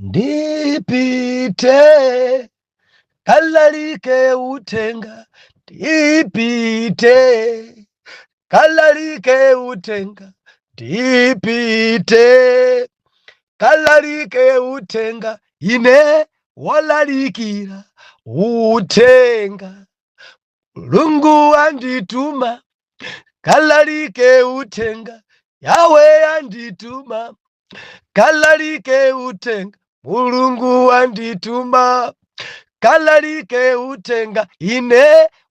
ndipite kalalike utenga, ndipite kalalike utenga, ndipite kalalike utenga, ine walalikira utenga, Mulungu andituma kalalike utenga, Yawe andituma kalalike utenga, Mulungu andituma kalalike utenga, ine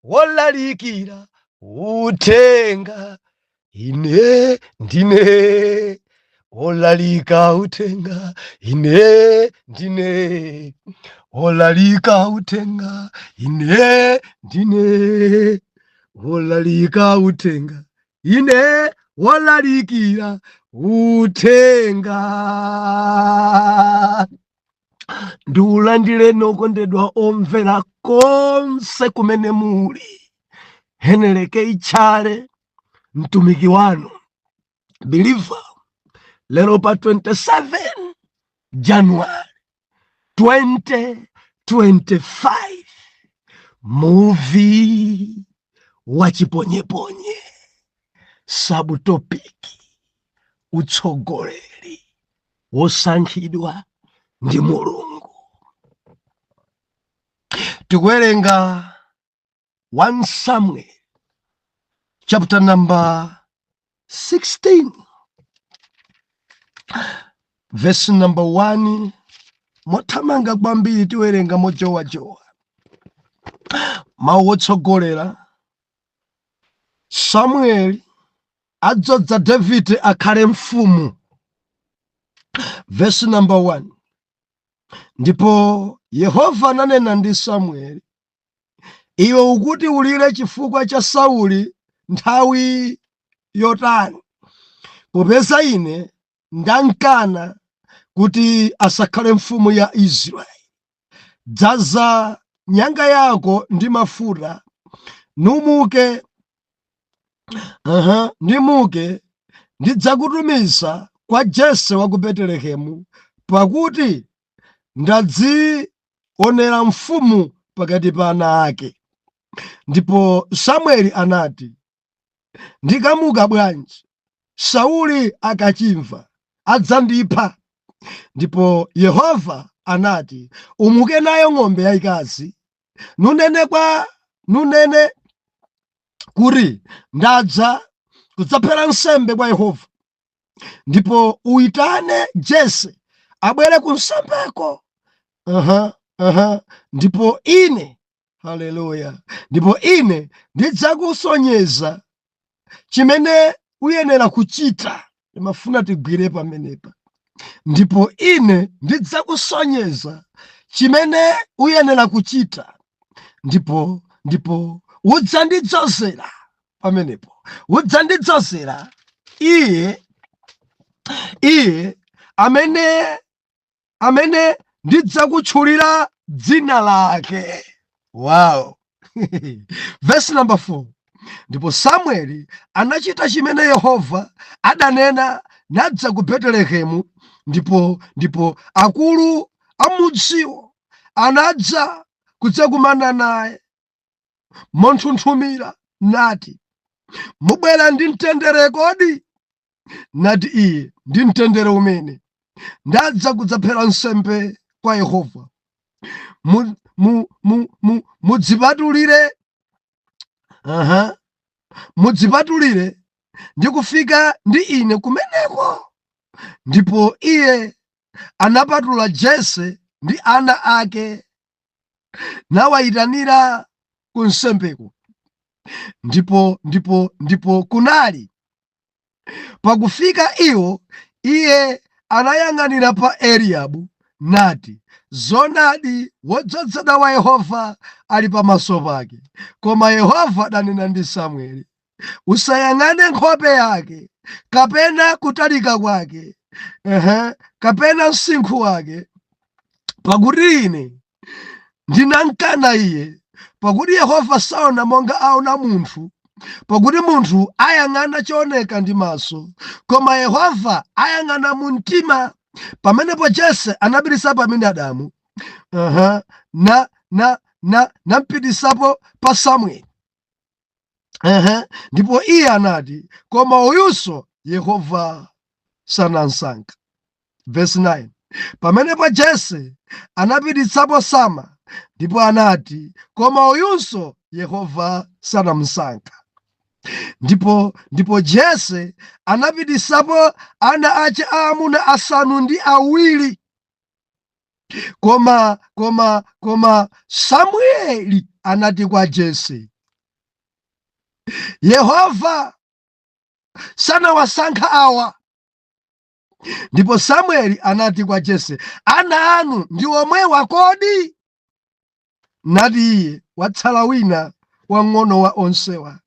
walalikira utenga, ine ndine olalika utenga, ine ndine olalika utenga, ine ndine olalika utenga, ine walalikira utenga. Ndiulandire nokondedwa omvera konse kumene muli, Heneleke Ichale mtumiki wanu believer, lero pa 27 January 2025, movie wachiponyeponye, subtopiki utsogoleri wosankhidwa ndi Mulungu. Tikuwerenga 1 Samuel chapter number 16 verse number 1. Mothamanga kwambiri tiwerenga mojowajowa. Mawu otsogolera: Samueli adzodza David akhale mfumu. Verse number 1. Ndipo Yehova ananena ndi Samueli, iwe ukuti ulire chifukwa cha Sauli nthawi yotani, popeza ine ndankana kuti asakhale mfumu ya Israeli. Dzaza nyanga yako ndi mafuta, numuke ndidzakutumiza kwa Jese wa ku Betelehemu, pakuti ndadzionera mfumu pakati pa ana ake. Ndipo Samueli anati, ndikamuka bwanji? Sauli akachimva adzandipha. Ndipo Yehova anati, umuke nayo ng'ombe yayikazi, nunene kuti ndadza kudzaphera nsembe kwa Yehova. Ndipo uitane Jese abwere ku nsembeko. Ndipo ine, haleluya, ndipo ine ndidzakusonyeza chimene uyenera kuchita. Imafuna tigwire pamenepa. Ndipo ine ndidzakusonyeza chimene uyenera kuchita. Ndipo udzandidzozera pamenepo. Udzandidzozera iye amene ndidzakutchulira dzina lake. Wow. Verse number 4. Ndipo Samueli anachita chimene Yehova adanena, nadza ku Betelehemu. Ndipo akulu amudziwo anadza kudzakumana naye monthunthumira, nati, mubwera ndi mtendere kodi? Nati iye, ndi mtendere umene ndadza kudzaphera nsembe kwa Yehova. Mudzipatulire ndi kufika ndi ine kumeneko. Ndipo iye anapatula Jese ndi ana ake nawayitanira ku nsembeko. Ndipo kunali pakufika iwo, iye anayang'anira pa Eliabu nati, zonadi wodzozedwa wa Yehova ali pamaso pake. Koma Yehova adanena ndi Samueli, usayang'ane nkhope yake, kapena kutalika kwake, kapena msinkhu wake, pakuti ine ndinankana iye. Pakuti Yehova saona monga aona munthu, pakuti munthu ayang'ana chooneka ndi maso, koma Yehova ayang'ana mu mtima. pamenepo Jese anapitisapo Aminadabu nampitisapo pa Samueli. Ndipo iye anati, koma uyunso Yehova sanamsankha. Verse 9. Pamenepo Jese anapitisapo Sama, ndipo anati, koma uyunso Yehova sanamsankha. Ndipo Jese anapitisapo ana ace aamuna 7. Koma Samueli anati kwa Jese, Yehova sanawasankha awa. Ndipo Samueli anati kwa Jese, ana anu ndi omwewa kodi? Nati iye, watsala wina wang'ono wa onsewa,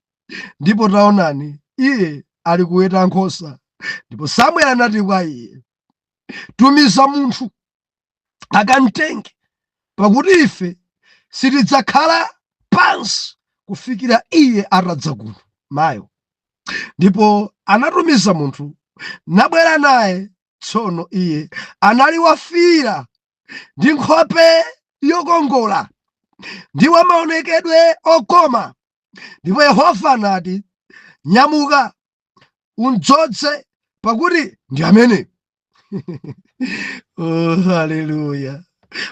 ndipo taonani iye ali kuweta nkhosa. Ndipo Samueli anati kwa iye, tumiza munthu akamtenge, pakuti ife sitidzakhala pansi kufikira iye atadza kuno mayo. Ndipo anatumiza munthu nabwera naye. Tsono iye anali wafiira ndi nkhope yokongola ndi wamaonekedwe okoma. Ndipo Yehova anati, nyamuka undzodze, pakuti ndi amene. Oh, haleluya.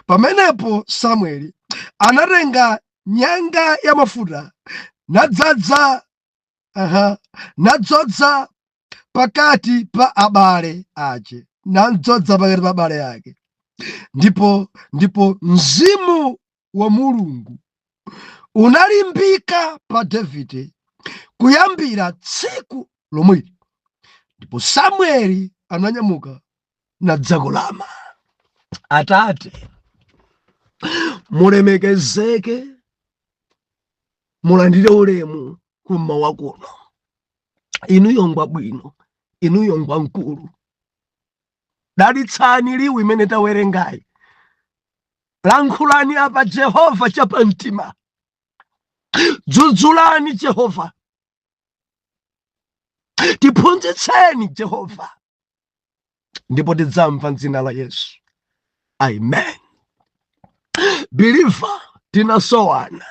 Pamenepo Samueli anatenga nyanga ya mafuta nadzodza pakati pa abale ake, ndipo mzimu wa Mulungu unalimbika pa Davide kuyambira tsiku lomweli. Ndipo Samueli ananyamuka nadzakulama. Atate mulemekezeke, mulandire ulemu kummawa kuno. Inuyo ngwabwino, inuyo ngwamkulu. Dalitsani liwu imene tawerengayi. Lankhulani apa Jehova chapamtima. Dzudzulani Jehova. Tiphunzitseni Jehova. Ndipo tidzamva m'dzina la Yesu. Amen. Believer, tinasowana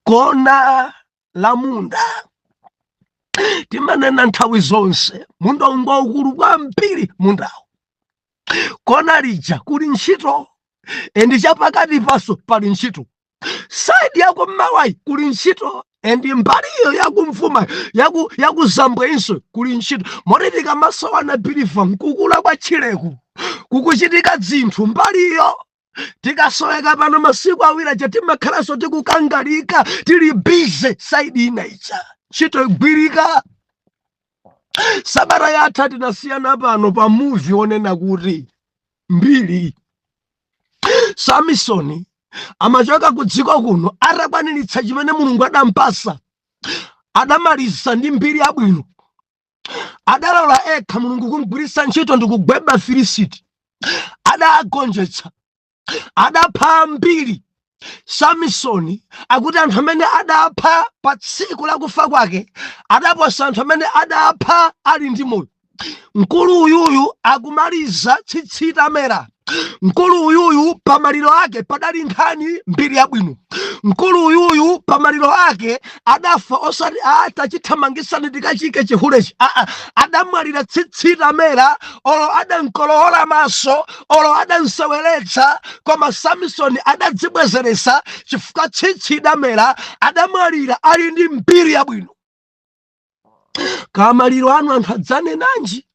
kona la munda. Timanena nthawi zonse munda ngwaukulu kwambiri mundawo. Kona lija kuli ntchito, endi chapakati paso pali ntchito. Saidi yako mmawayi kuli ntchito, endi mbaliyo yakumvuma yakuzambwenso kuli ntchito. Moti tikamasowana believer nkukula kwa tchireku kukuchitika dzinthu mbaliyo. Tikasoweka pano masiku awiri aja timakhalanso tikukangalika tili bize saidi inayicha. Ntchito igwirika. Sabata yatha tinasiyana pano pa movie onena kuti mbiri Samsoni amachoka ku dziko kuno atakwaniritsa chimene Mulungu adampasa. Adamaliza ndi mbiri yabwino. Adalola ekha Mulungu kumugwiritsa ntchito ndi kugweba Filisiti. Adagonjetsa. Adapha mbiri. Samsoni akuti anthu amene adapha pa tsiku la kufa kwake adaposa anthu amene adapha ali ndi moyo. Mkulu uyuyu akumaliza tsitsi tamera. Mkulu uyuyu pamaliro ake padali nkhani mbiri yabwino. Mkulu uyuyu pamaliro ake adafa osati atachithamangisani tikachike chihulechi. Adamwalira tsitsi tamera, olo adankolowola maso, olo adanseweretsa, koma Samsoni adadzibwezeresa chifukwa tsitsi tamera. Adamwalira ali ndi mbiri yabwino. Kamaliro anu anthu adzanenanji?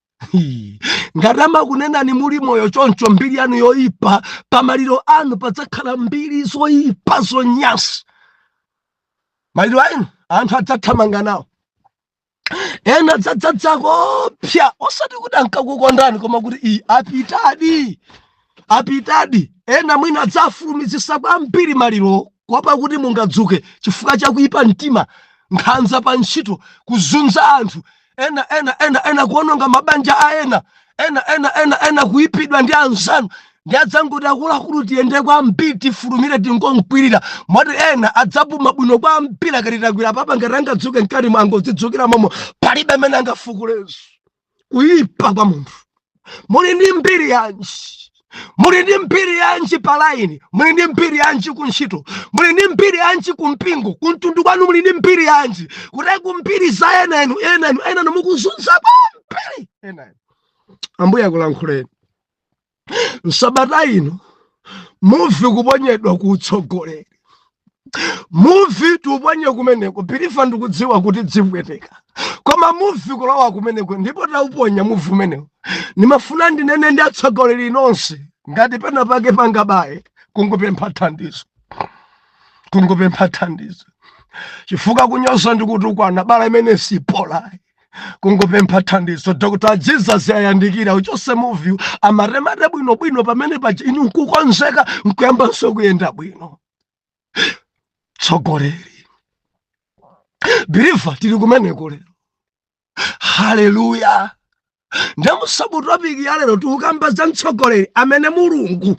Ngatama kunenani muli moyo choncho mbiri anu yoipa, pamaliro anu padzakhala mbiri zoipa zonyansa. Maliro anu anthu adzathamanga nawo. Ena adzadzako pya osati kuti ankakukondani koma kuti apitadi. Ena mwina adzafulumizisa kwambiri maliro kuopa kuti mungadzuke chifukwa chakuipa mtima, nkhanza pa ntchito, kuzunza anthu. Ena kuononga mabanja a ena kuipidwa ndi anzanu. Ndi adzanguti akuluakulu tiyende kwambiri tifulumire tingonkwirira. Moti ena adzapuma bwino kwambiri akatitakwira papa ngati angadzuke mkati mwango zidzukira momo palibe amene angafukulenso. Kuipa kwa munthu. muli ndi mbiri yanji, muli ndi mbiri yanji palaini, muli ndi mbiri yanji kuntchito, muli ndi mbiri yanji kumpingo, kumtundu kwanu muli ndi mbiri yanji, kuti kumbiri za enanu mukuzunza kwambiri enanu. Ambuye akulankhuleni. Msabata ino muvi kuponyedwa kutsogoleri, muvi tuponye kumeneko, Believe ndikudziwa kuti dzipweteka, koma muvi kulowa kumeneko ndipo tauponya muvi umenewo. Nimafuna ndinene ndi atsogoleri nonse, ngati pena pake pangabaye, kungopempha thandizo, kungopempha thandizo. Chifukwa kunyoza ndikuti ukwana bala imene sipola, kungopempha thandizo. Dr. Jesus ayandikira uchose muvi amaremate bwino pamene paja inu kukonzeka nkuyambanso kuyenda bwino. Tsogoleri, Believer tili kumeneko lero. Haleluya. Ndamusabuto apiki ya lero tukamba za mtsogoleri amene Mulungu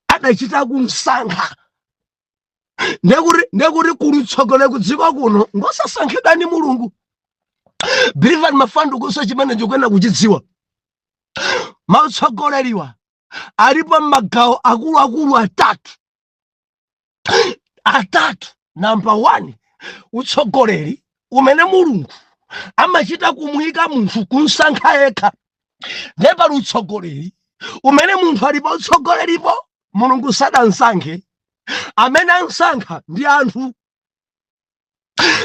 adachita kumsankha. Ndekuti kulutsogoleri kudziko kuno ngosasankhidwa ndi Mulungu. Believer mafandu kuso chimene chikuyenera kuchidziwa. Matsogoleriwa alipo magawo akulu atatu. Number 1, utsogoleri umene Mulungu amachita kumuyika munthu kumsankha yekha. Ndipo utsogoleri umene munthu alipo utsogoleripo Mulungu sadansankhe, amene ansankha ndi anthu.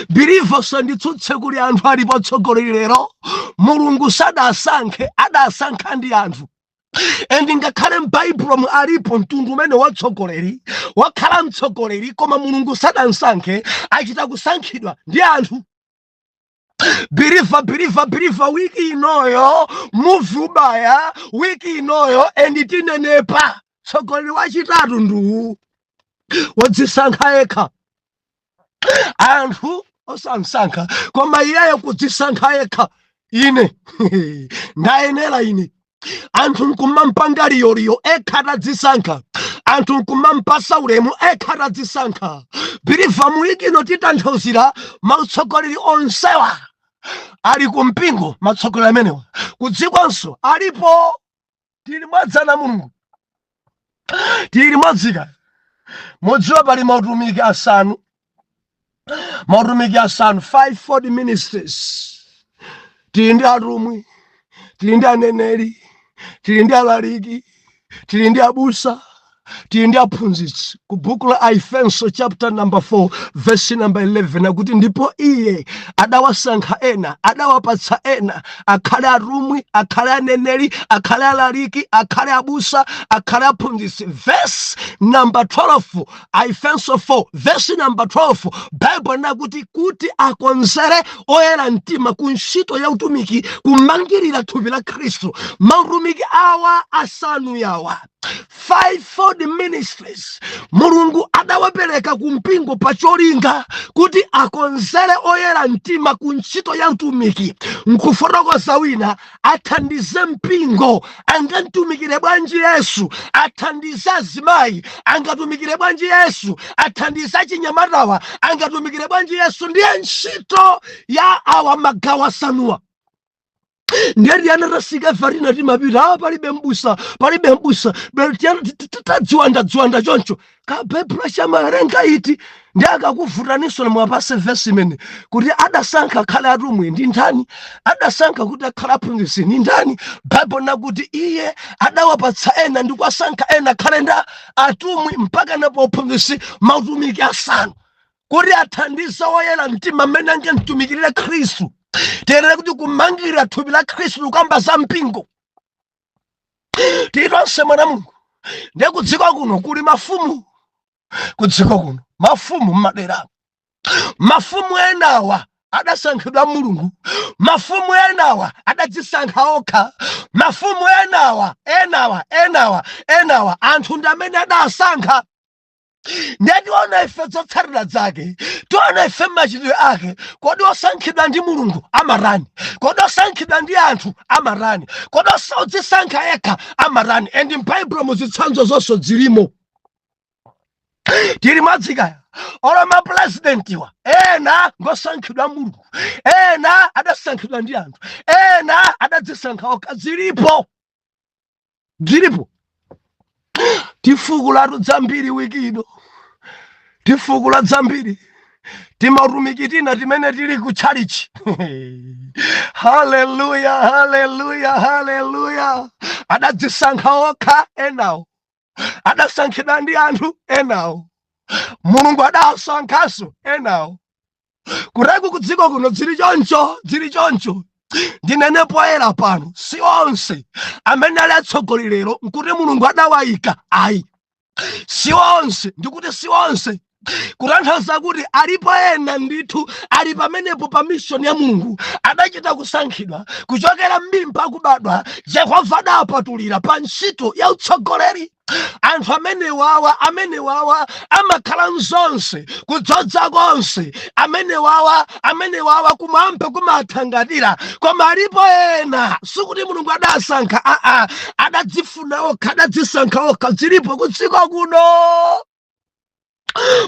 Believer sanditsutse kuli anthu alipo utsogoleri lero, Mulungu sadasankhe, adasankha ndi anthu. Endi ngakhale m'Baibulo alipo mtundu umene watsogoleri, wakhala mtsogoleri, koma Mulungu sadansankhe, achita kusankhidwa ndi anthu. Believer wiki inoyo muvi ubaya, wiki inoyo endi tinenepa. Tsogoleri wachitatu ndu wadzisankha yekha. Anthu osamsankha, koma iyeyo kudzisankha yekha. Ine ndayenera ine. Anthu nkumampanga liyoliyo ekha atadzisankha, anthu nkumampasa ulemu ekha atadzisankha. Believer muikino titanthauzira mautsogoleri onsewa ali kumpingo, matsogoleri amenewa kudzikonso alipo. Tili mwadzana Mulungu, tili mwadzika. Mudziwa pali mautumiki asanu, 540 ministries. Tili ndi atumwi, tili ndi aneneri, tili ndi alaliki, tili ndi abusa, tili ndi aphunzitsi. Ku buku la Efeso chapter number 4 verse number 11 akuti ndipo iye adawasankha ena, adawapatsa ena akhale atumwi, akhale aneneri, akhale alaliki, akhale abusa, akhale aphunzitsi. Verse number 12, Efeso 4 verse number 12, Bible nakuti kuti akonzere oyera mtima ku ntchito ya utumiki, kumangirira thupi la Khristu. Mautumiki awa asanu yawa, 540 ministries, Mulungu adawapereka kumpingo pacholinga kuti akonzere oyera mtima ku ntchito ya utumiki. Nkufotokoza wina athandize mpingo angatumikire bwanji Yesu, athandize azimayi angatumikire bwanji Yesu, athandize achinyamatawa angatumikire bwanji Yesu. Ndiye ntchito ya awa magawo asanuwa. Ndiye anatasika farina timapita palibe mbusa tadziwanda choncho kabebula chamarenga iti ndi akakuvutaniso na mwapase verse imene kuti adasankha akhale atumwi ndi ndani, adasankha kuti akhale aphunzitsi ndi ndani. Bible nakuti iye adawapatsa ena ndi kuwasankha ena akhale nda atumwi mpaka napo aphunzitsi, mautumiki asanu kuti athandize oyera mtima amene angamtumikirire Khristu. Tiyerera kuti kumangirira thupi la Khristu lukamba za mpingo. Titonse mwana Mulungu, ndiye kudziko kuno kuli mafumu, kudziko kuno mafumu m'madera. Mafumu enawa adasankhidwa Mulungu, mafumu enawa adadzisankha okha, mafumu enawa anthu ndi amene adasankha. Ndiye tiona ife zotsatira zake, tiona ife machitidwe ake. Kodi osankhidwa ndi Mulungu amarani? Kodi osankhidwa ndi anthu amarani? Kodi odzisankha yekha amarani? Endi m'Baibulo muzitsanzo zonse zilimo. Tili mwadzikaya olo mapresidentiwa ena ngosankhidwa mulungu, ena adasankhidwa ndi anthu, ena adadzisankha okha. Zilipo tifukula dzambiri wiki ino, tifukula dzambiri timarumikitina timene tili ku chalichi. Haleluya, haleluya, haleluya. Adadzisankha okha enawo, adasankhidwa ndi anthu enawo, mulungu adasankhanso enawo. Kureku kudziko kuno zili choncho. Ndinene poyera pano, si onse amene ali atsogoleri lero nkuti mulungu adawayika, ayi. Si onse, ndikuti si onse, kutanthauza kuti alipo ena ndithu ali pamenepo pa mission ya mulungu, adachita kusankhidwa kuchokera m'mimba akubadwa. Yehova adapatulira pa ntchito ya utsogoleri. Anthu amenewawa amakhala nzonse, kudzodza konse, amenewawa kumampe kumathangatira. Koma alipo ena sikuti mulungu adasankha, adadzifuna okha, adadzisankha okha. Zilipo kudziko kuno.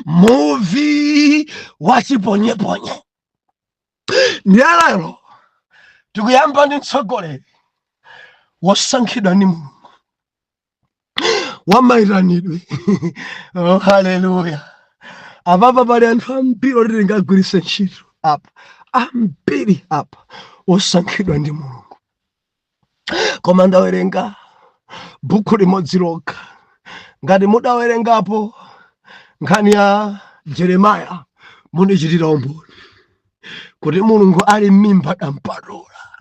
Muvi wachiponyeponye. Ndiyalero tikuyamba ndi mtsogoleri wosankhidwa ndi mulungu, wamairanidwe. Oh, haleluya. Apapa pali anthu ambiri oti tingagwiritse ntchito apa, ambiri apa osankhidwa ndi mulungu. Koma ndawerenga buku limodzi lokha. Ngati mudawerengapo nkhani ya Jeremiya, munichitira umboni kuti mulungu ali m'mimba adampatula,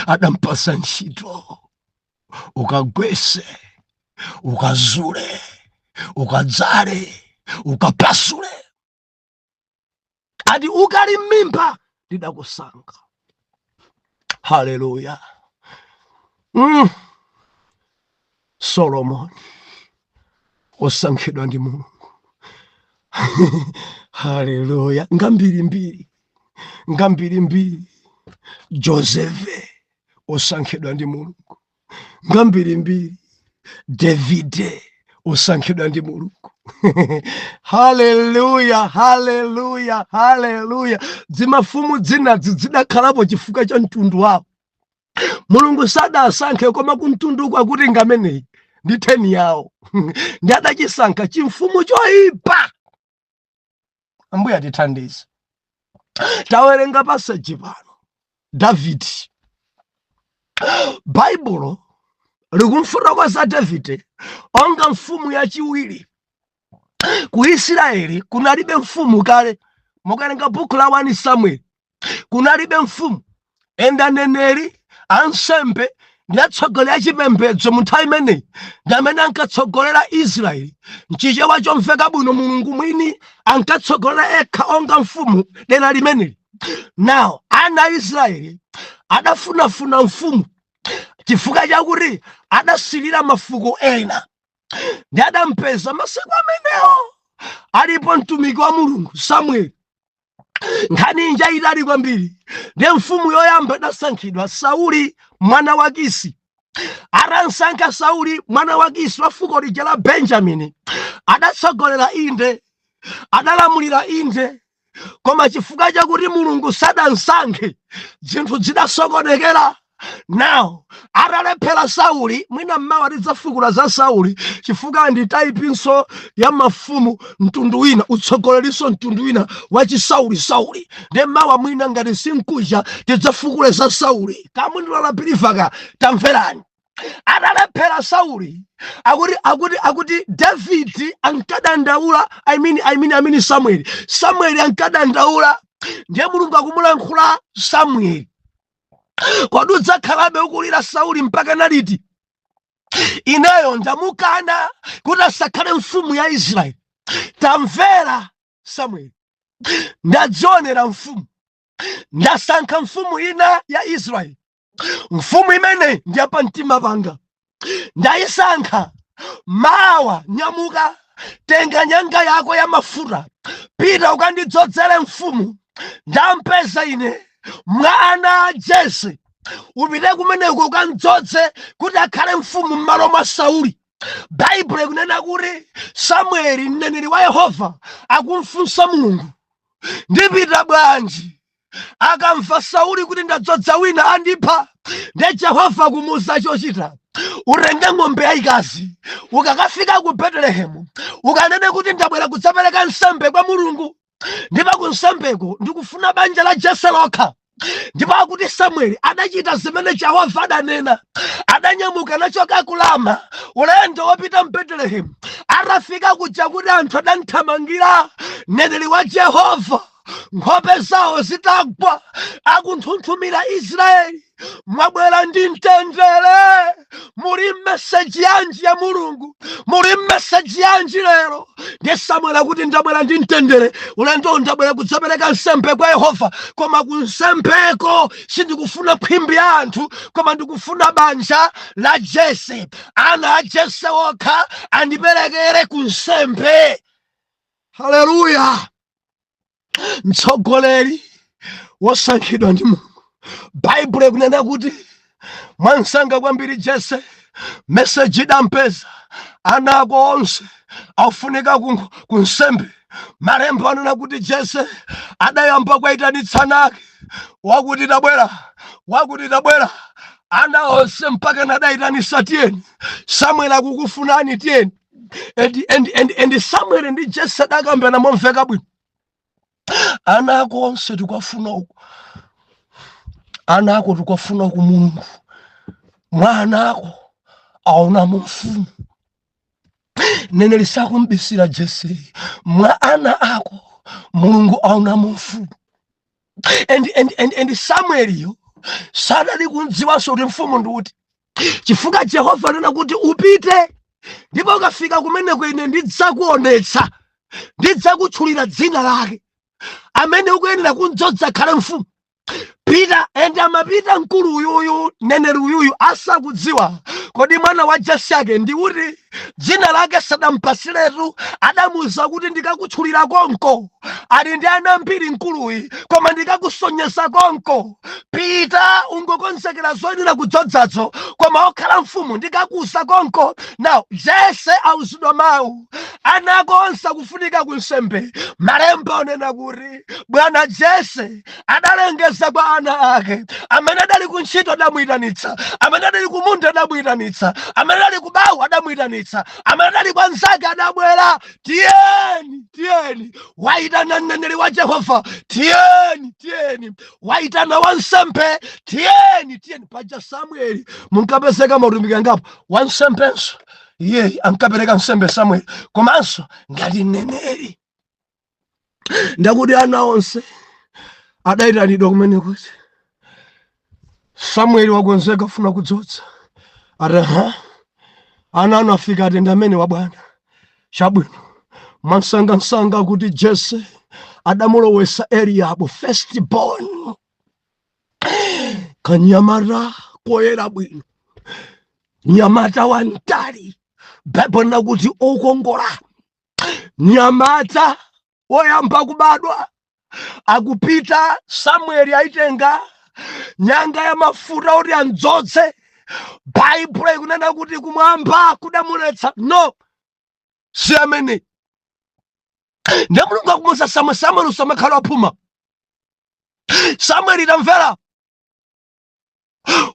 adampasa ntchito. Ukagwese, ukazule, ukadzale, ukapasule. Ati ukali m'mimba ndidakusankha. Haleluya. Solomoni osankhidwa ndi mulungu. Haleluya. Ngambirimbiri. Josefe osankhidwa ndi mulungu. Ngambirimbiri. Davide osankhidwa ndi mulungu. Haleluya, haleluya, haleluya. Zimafumu zinazi zidakhalapo chifukwa cha mtundu wawo. Mulungu sadasankhe koma kumtundu kwakuti ngameneyi ndi theni yawo. Ndi adachisankha chimfumu choyipa. Ambuye atithandize. Tawerenga pasaji pano Davidi. Baibulo likumfotokoza Davide onga mfumu yachiwiri. Ku Israeli kunalibe mfumu kale. Mukawerenga buku la 1 Samuel, kunalibe mfumu. Enda neneri, ansembe, ndi atsogoleri achipembedzo mu nthawi imeneyi ndi amene ankatsogolera Israeli. Mchichewa chomveka bwino mulungu mwini ankatsogolera ekha onga mfumu dera limeneli. Now ana Israeli adafunafuna mfumu chifukwa chakuti adasilira mafuko ena. Ndi adampeza masiku amenewo alipo mtumiki wa mulungu Samueli. Nkhani inja idali kwambiri. Ndi mfumu yoyamba adasankhidwa Sauli mwana wa Kisi. Aransankha Sauli mwana wa Kisi wa fuko lija la Benjamini. Adatsogolera inde, adalamulira inde. Koma chifukwa chakuti mulungu sadansankhe, zinthu zidasokonekera. Now adalephera Sauli, mwina mmawa tidzafukula za Sauli chifukwa ndi taipinso ya mafumu mtundu wina, utsogoleriso mtundu wina wachi Sauli. Ndi mmawa mwina ngati sinkuja tidzafukule za Sauli. Kamundula pilivaka tamverani. Adalephera Sauli akuti David ankadandaula, Samueli ankadandaula. Ndiye mulungu akumulankhula Samueli, kodi udzakhalabe ukulira Sauli mpaka naliti? Ineyo ndamukana kuti asakhale mfumu ya Israeli. Tamvera Samueli, ndadzionera mfumu, ndasankha mfumu ina ya Israeli. Mfumu imene ndi apa mtima panga. Ndayisankha. Mawa nyamuka, tenga nyanga yako ya mafuta, pita ukandidzozere mfumu. Ndampeza ine mwana a Jese, upite kumeneko ukandzodze kuti akhale mfumu m'malo mwa Sauli. Bible ikunena kuti Samueli mneneri wa Yehova akumfunsa Mulungu, ndipita bwanji? Akamva Sauli kuti ndadzodza wina andipha, ndiye Yehova kumuwuza chochita, utenge ng'ombe yayikazi, ukakafika ku Betelehemu ukanene kuti ndabwera kudzapereka nsembe kwa Mulungu, ndipo ku nsembeko ndikufuna banja la Jese lokha. Ndipo akuti Samueli adachita zimene Yehova adanena, adanyamuka nachoka ku Rama ulendo wopita mu Betelehemu. Atafika kuja kuti anthu adamthamangira mneneri wa Yehova, nkhope zawo zitagwa, akunthunthumira Israeli, mwabwera ndi mtendere. Muli message yanji ya Mulungu? Muli message yanji lero? Ndi Samueli akuti ndabwera ndi mtendere, ulendo ndabwera kudzapereka nsembe kwa Yehova, koma ku nsembeko sindikufuna phimbi ya anthu, koma ndikufuna banja la Jese, ana a Jese okha andiperekere ku nsembe. Haleluya! Mtsogoleri wosankhidwa ndi Mulungu. Bible ikunena kuti mwansanga kwambiri Jese, message idampeza, ana ako onse afunika ku nsembe. Malemba anena kuti Jese adayamba kwayitanitsana ake, wakuti tabwera, ana onse mpaka nadayitanisa tiyeni, Samueli akukufunani tiyeni. And Samueli ndi Jese adakambirana momveka bwino. Ana ako onse tikwafuna uku, ana ako tikwafuna uku Mulungu, mwana ako aona mfumu. Nene lisakumbisira Jese, mwa ana ako Mulungu aona mfumu. And Samueli yo sadali kundziwa kuti mfumu ndi chifukwa Yehova anena kuti upite, ndipo ukafika kumeneko ine ndidzakuonetsa, ndidzakutchulira dzina lake amene ukuyenera kundzodza khala mfumu. Pita, ende amapita mkulu uyuyu, neneri uyuyu asakudziwa kodi mwana wa Jese ake ndi kuti dzina lake sadampasiretu. Adamuwuza kuti ndikakutchulira konko, ali ndi ana ambiri mkuluyi, koma ndikakusonyesa konko. Pita ungokonzekera zoyenera kudzodzazo, koma okhala mfumu ndikakuwuza konko. Now Jese awuzidwa mawu, ana ako onse akufunika ku nsembe. Malemba onena kuti bwana Jese adalengeza kwa ana ake, amene adali ku ntchito adamuyitanitsa, amene adali ku munda adamuyitanitsa, amene adali ku bawu adamuyitanitsa, amene adali kwa nzake adabwera. Tiyeni, waitana mneneri wa Yehova, tiyeni, waitana wansembe, tiyeni. Paja Samueli munkapezeka mautumiki angapo, wansembenso iye ankapereka nsembe Samueli, komanso ngati mneneri. Ndakuti ana onse adayitanidwa kumene kuti Samueli wakonzeka funa kudzodza. Ati ana anu afika, ati ndamene wa bwana. Chabwino mwansanga kuti Jese adamulowesa Eliabu, firstborn, kanyamata koyera bwino, nyamata wantali. Bible na kuti okongola, nyamata oyamba kubadwa. Akupita Samueli aitenga nyanga ya mafuta kuti andzodze. Bible ikunena kuti kumwamba kudamuletsa. No, si amene. Ndi Mulungu akumuwuza Samueli usamakhala waphuma. Samueli tamvera,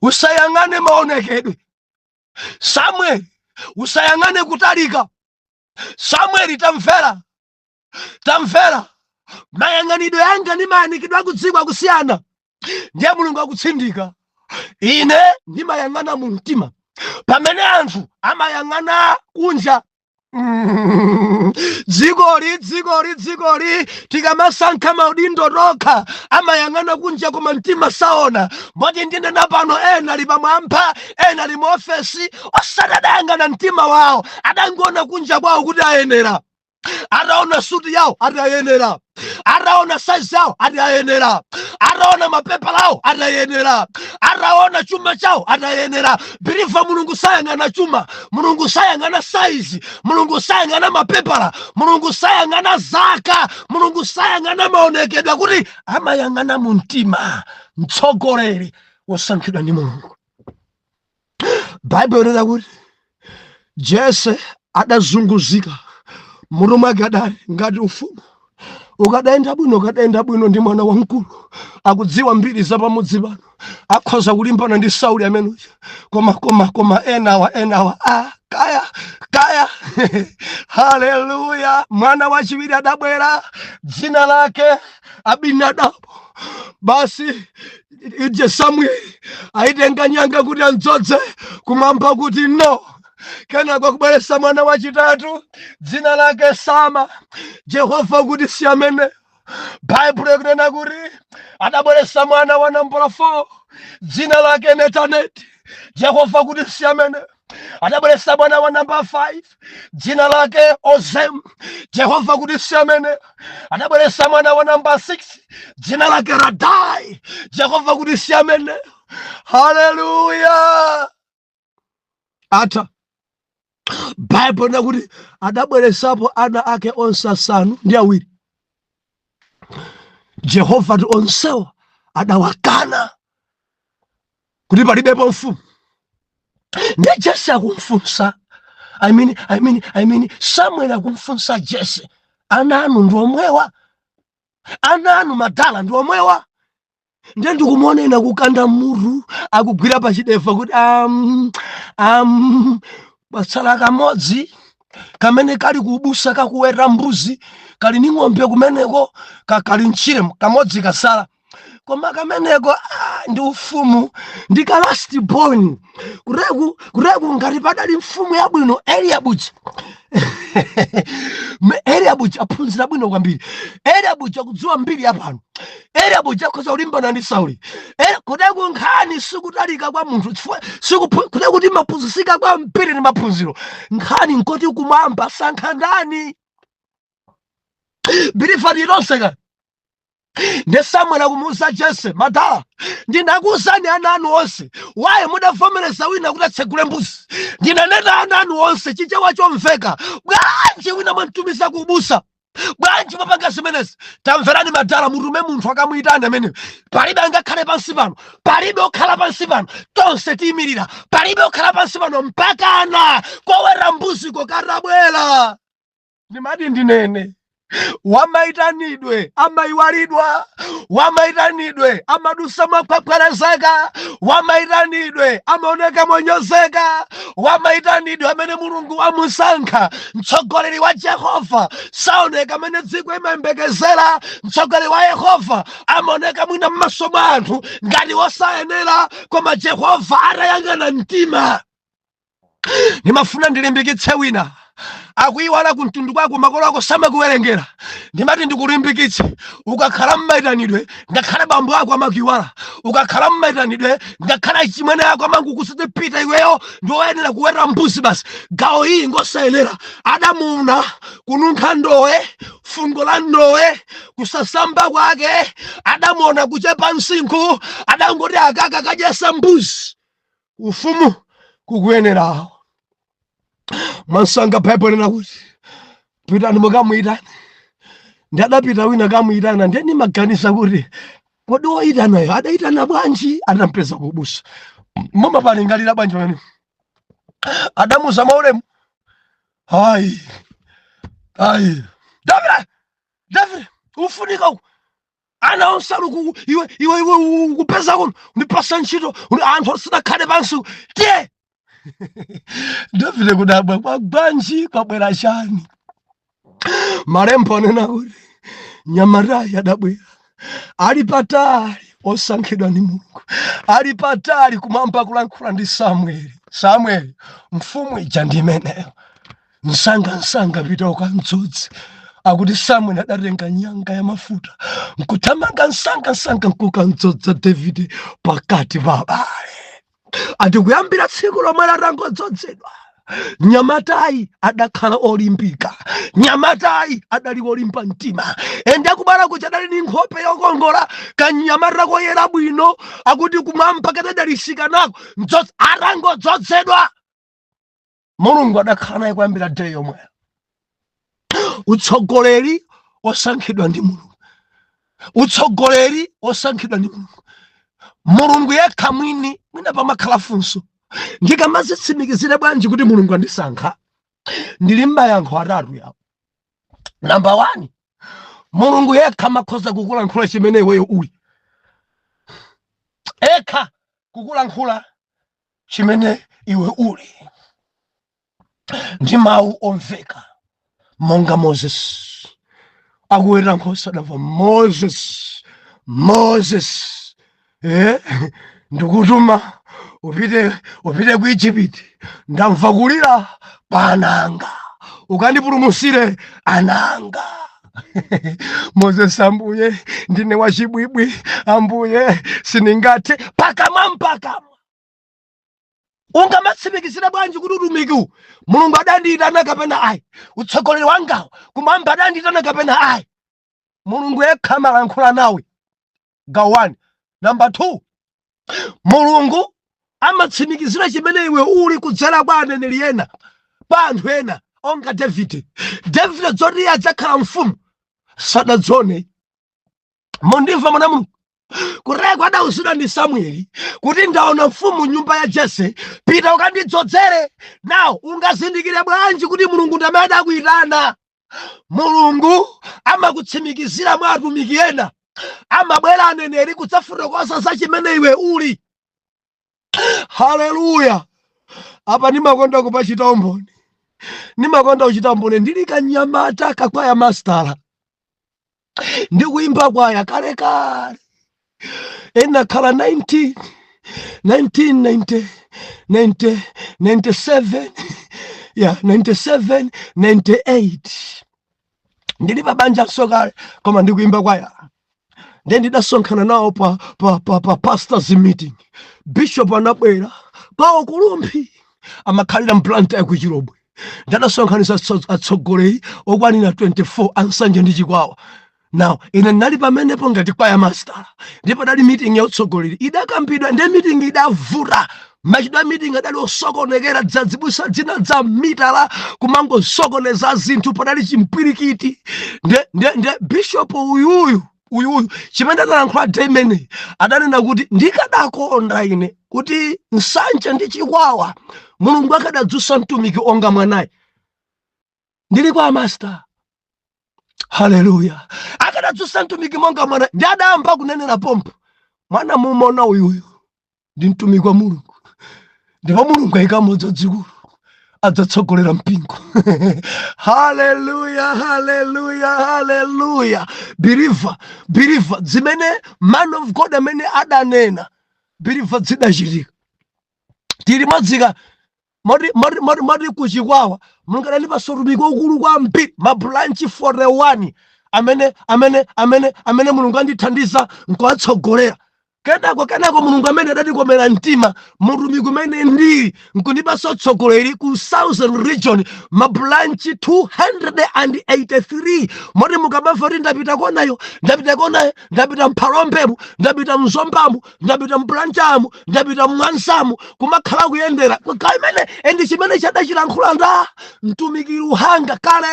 usayang'ane maonekedwe. Samueli usayang'ane kutalika. Samueli tamvera, mayang'anidwe yanga ndi mayanikidwe akudziko akusiyana. Ndiye Mulungu akutsindika, ine ndimayang'ana mu mtima, pamene anthu amayang'ana kunja. Dzikoli tikamasankha maudindo tokha amayang'ana kunja, koma mtima saona. Moti ndinena pano, ena ali pamwamba, ena ali mu ofesi, osati adayang'ana mtima wawo, adangoona kunja kwawo kuti ayenera. Ataona suti yawo ati ayenera, ataona size yawo ati ayenera, ataona mapepala yawo ati ayenera, ataona chuma chawo ati ayenera. Believe Mulungu sayang'ana chuma, Mulungu sayang'ana size, Mulungu sayang'ana mapepala, Mulungu sayang'ana zaka, Mulungu sayang'ana maonekedwe, kuti amayang'ana mu mtima. Mtsogoleri wosankhidwa ndi Mulungu. Bible inena kuti Jese adazunguzika mutu mwake adali ngati ufumu ukadaenda bwino ndi mwana wamkulu akudziwa mbiri za pamudzi pano akhoza kulimbana ndi Sauli amene koma enawa kaya haleluya. Mwana wachiwiri adabwera dzina lake Abinadabu. Basi ije Samueli aitenga nyanga kuti andzodze kumwamba kuti no. Kenako kubweretsa mwana wachitatu dzina lake Sama. Jehova kuti si amene. Bible ikunena kuti adabweretsa mwana wa nambala 4 dzina lake Netaneti. Jehova kuti si amene. Adabweretsa mwana wa namba 5 dzina lake Ozem. Jehova kuti si amene. Adabweretsa mwana wa namba 6 dzina lake Radai. Jehova kuti si amene. Haleluya. Ata Bible nakuti adabweretsapo ana ake onse 7. Jehova ti onsewa adawakana kuti palibepo mfumu. Ndiye Jese akumfunsa I mean Samuel akumfunsa Jese, ana anu ndi omwewa, ana anu madala ndi omwewa. Ndiye ndikumuona ina kukanda mutu akugwira pa chidefa kuti patsala kamodzi kamene kali kubusa kakuwera mbuzi, kali ni ng'ombe kumeneko, kali mchire kamodzi kasala. Koma kameneko ndi ufumu ndi ka last born. Kureku ngati padali mfumu yabwino Eliabuji. Eliabuji aphunzira bwino kwambiri. Eliabuji akudziwa mbiri yapano. Eliabuji akhoza kulimbana ndi Sauli. Kureku nkhani sikutalika kwa munthu. Kureku ti maphunzitsika kwa mbiri ndi maphunziro. Nkhani nkoti kumwamba sankha ndani. Birifa lilonse ne Samuel akumuwuza Jese, madala ndinakuwuzani ana anu onse, waye mudavomereza wina kuti atsegule mbuzi. Ndinanena ana anu onse chichewa chomveka, bwanji wina mwamtumiza kubusa, bwanji mwapanga zimenezi. Tamverani madala, mutume munthu akamuyitana amene. Palibe angakhale pansi pano, palibe okhala pansi pano, tonse tiyimirira, palibe okhala pansi pano mpaka ana kowera mbuzi kokarabwera. Ndimati ndinene wamaitanidwe amaiwalidwa, wamaitanidwe amadusa makwakwerezeka, wamaitanidwe amaoneka monyozeka, wamaitanidwe amene Mulungu wamusankha mtsogoleri wa Jehova saoneka amene dziko imayembekezera. Mtsogoleri wa Yehova amaoneka mwina m'maso mwa anthu ngati wosayenera, koma Jehova atayang'ana mtima. Ndimafuna ndilimbikitse wina akuyiwala kumtundu kwako makolo ako samakuwerengera. Ndimati ndikulimbikitse, ukakhala mmaitanidwe ngakhale bambo ako amakuyiwala, ukakhala mmaitanidwe ngakhale chimwene ako amangukusiti pita, iweyo ndiwoyenera kuwera mbuzi basi. Gawo iyi ngosayenera. Adamuna kununkha ndowe, fungo la ndowe, kusasamba kwake, adamuona kuchepa msinkhu, adangoti akaka kadyesa mbuzi. Ufumu kukuyenerawo. Mansanga Bible nakuti pitani mukamuyitana. Ndadapita wina kamuyitana, ndiye ndimaganiza kuti kodi woyitanayo adayitana bwanji atampeza kubusa. Mama palingalira bwanji wene adamuza maulemu. Hayi David ufunika uku ana onsalu iwe kupeza kuno unipasa ntchito anthu osinakhale pansi tiye. David kudabwa kwa banji kwabwera chani. Malembo anena kuti Nyamarayi adabwera ali patali osankhidwa ni Mulungu, ali patali kumwamba kulankhula ndi Samueli mfumu ija ndimeneyo. Msanga pita ukamdzodze akuti Samueli adatenga nyanga ya mafuta nkuthamanga msanga nkukamdzodza David pakati pa abale. Ati kuyambira tsiku lomwe latangodzozedwa Nyamatayi adakhala olimbika, Nyamatayi adali olimba mtima, ende akubala kuti adali ndi nkhope yokongola, kanyamata koyera bwino akuti kumwamba kadalisika nako atangodzozedwa. Mulungu adakhala naye kuyambira day yomweyo. Utsogoleri osankhidwa ndi Mulungu, utsogoleri osankhidwa ndi Mulungu. Mulungu yekha mwini mwina pamakhala funso ndikamazitsimikizira bwanji kuti mulungu andisankha? Ndili m'mayankho atatu yawo. Number 1, mulungu yekha amakhoza kukulankhula chimene iweyo uli. Ekha kukulankhula chimene iwe uli ndi mawu omveka, monga Moses akuweta nkhosa adamva Moses ndikutuma upite ku Egypt, ndamva kulira pa ananga, ukandipulumutsire ananga. Moses, Ambuye ndine wachibwibwi, Ambuye sindingathe, pakamwa. Ungamatsimikizira bwanji kuti utumiki mulungu adandiyitana kapena ayi? Utsogoleri wangawo kumwamba adandiyitana kapena ayi? Mulungu yekha amalankhula nawe. Gawo 1. Number 2, mulungu amatsimikizira chimene iwe uli kudzera kwa aneneri ena, pa anthu ena onga Davide dzoti adzakhala mfumu sadadzone. Mundimva mwana mulungu? Kureko adawuzidwa ndi Samueli kuti ndaona mfumu nyumba ya Jese, pita ukandidzozere. Nawo ungazindikire bwanji kuti mulungu ndi amene adakuyitana? Mulungu amakutsimikizira mwa atumiki ena, amabwera aneneri kudzafotokoza za chimene iwe uli. Haleluya! Apa ndimakonda kupachita umboni, ndimakonda kuchita umboni. Ndili kanyamata kakwaya mastala, ndikuimba kwaya kalekale, ena khala 97 98 ndili pa banja sokale, koma ndikuimba kwaya. Then ndidasonkhana nawo pa pastors meeting. Bishop anabwera pawo kulumbi, amakhalira mplanta ya kuchirobwe. Ndadasonkhanisa atsogoleri okwanira 24 ansanje ndi chikwawa. Now ine nali pamenepo ngati kwaya master, ndipo dali meeting ya utsogoleri idakambidwa, ndi meeting idavuta. Machidwa meeting adali osokonekera dzadzibusa dzina dza mitala kumango sokoneza zinthu padali chimpirikiti. Nde bishop uyuyu chimene analankhula demene adanena kuti ndikadakonda ine kuti nsanje ndi chikwawa mulungu akadadzutsa mtumiki onga mwanayi. Ndili kwa master. Haleluya! Akadadzutsa mtumiki monga mwanayi. Ndi adayamba kunenera pompo, mwana mumona uyuyu ndi mtumiki wa mulungu, ndipo mulungu ayika modzi dzikulu adzatsogolera mpingo. Haleluya! Believer zimene man of God amene adanena, believer zidachitika. Tili madzika mari kuchikwawa, mulungu adalipa sotumiki ukulu kwambiri, mabranchi 41 amene mulungu andithandiza nkuwatsogolera. Kenako mulungu amene adatikomera mtima, mutumiki umene ndili nkundipaso utsogoleri ku Southern Region, mabranchi 283. Moti mukabva kuti ndapita konayo, ndapita mphalombepo, ndapita mzombamu, ndapita mbranchamu, ndapita mwansamu, kumakhala kuyendera kamene endi chimene chadachilankhula nda mtumiki Ruhanga kale.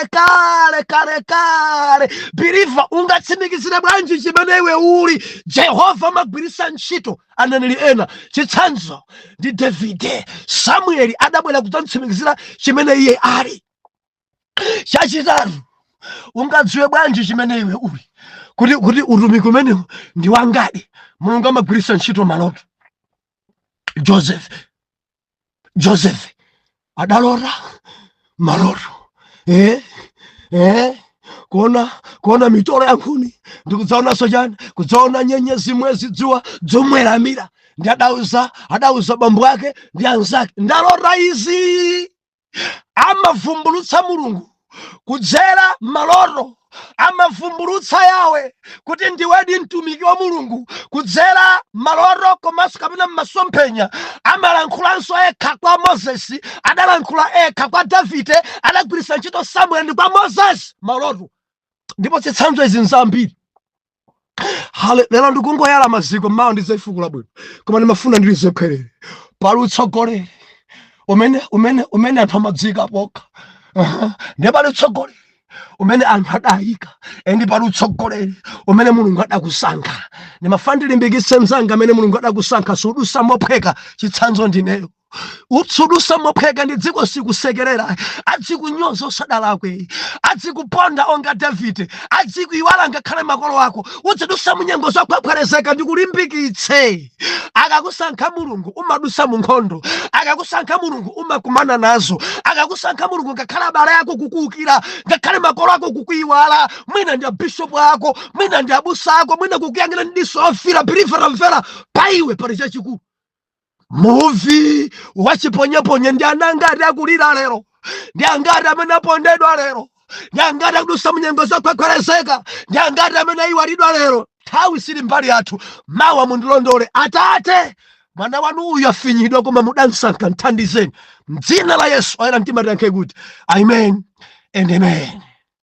Believer, ungatsimikizire bwanji chimene iwe uli? Jehova magwirisa ntchito aneneri ena. Chitsanzo ndi Davide. Samueli adabwera kudzatsimikizira chimene iye ali. Chachitatu, ungadziwe bwanji chimene iwe uli kuti utumiki umenewu ndi wangadi? Mulungu amagwirisa ntchito maloto. Joseph adalota maloto. Kuona mitolo ya nkhuni, ndikudzaona sochani, kudzaona nyenyezi, mwezi, dzuwa zomweramira. Ndi adauza bambo ake ndi anzake, ndalota izi. Amavumbulutsa mulungu kudzera maloto, amavumbulutsa yawe kuti ndiwedi mtumiki wa mulungu kudzera maloto komanso kapena m'masomphenya. Amalankhulanso ekha kwa Moses, adalankhula ekha kwa Davide, adagwirisa ntchito Samuel ndi kwa Moses maloto. Ndipo zitsanzo izi nzambiri. Lero ndikungoyala maziko mawa ndizayifukula bwino, koma ndimafuna ndilizekwerere pali utsogoleri umene anthu amadzika pokha. Ndiye pali utsogoleri umene anthu adayika, endi pali utsogoleri umene mulungu adakusankha. Ndimafuna ndilimbikitse mzanga amene mulungu adakusankha, sudusa mophweka. Chitsanzo ndineyo. utsudusa mopheka ndi dziko sikusekerera, adzikunyoza osadalakwe, adzikuponda onga Davide, adzikuiwala ngakhale makolo ako, udzidusa munyengo zokhwekhwerezeka ndi kulimbikitse. Akakusankha Mulungu umadusa mu nkhondo, akakusankha Mulungu umakumana nazo, akakusankha Mulungu ngakhale abale ako kukuukira, ngakhale makolo ako kukuiwala, mwina ndi bishop ako, mwina ndi abusa ako, mwina kukuyang'ana ndi diso ofira piliveramvera, pa iwe pali chachikulu. Muvi wachiponyeponye ndi anangati akulira lero, ndi angati amene apondedwa lero, ndi angati akudusa munyengo zokhwekhwerezeka, ndi angati amene ayiwalidwa lero. Nthawi sili mbali yathu, mawa mundilondole. Atate, mwana wanu uyu afinyidwa koma mudansankha, nthandizeni m'dzina la Yesu. Oyera mtima tiyankhe kuti amen and amen.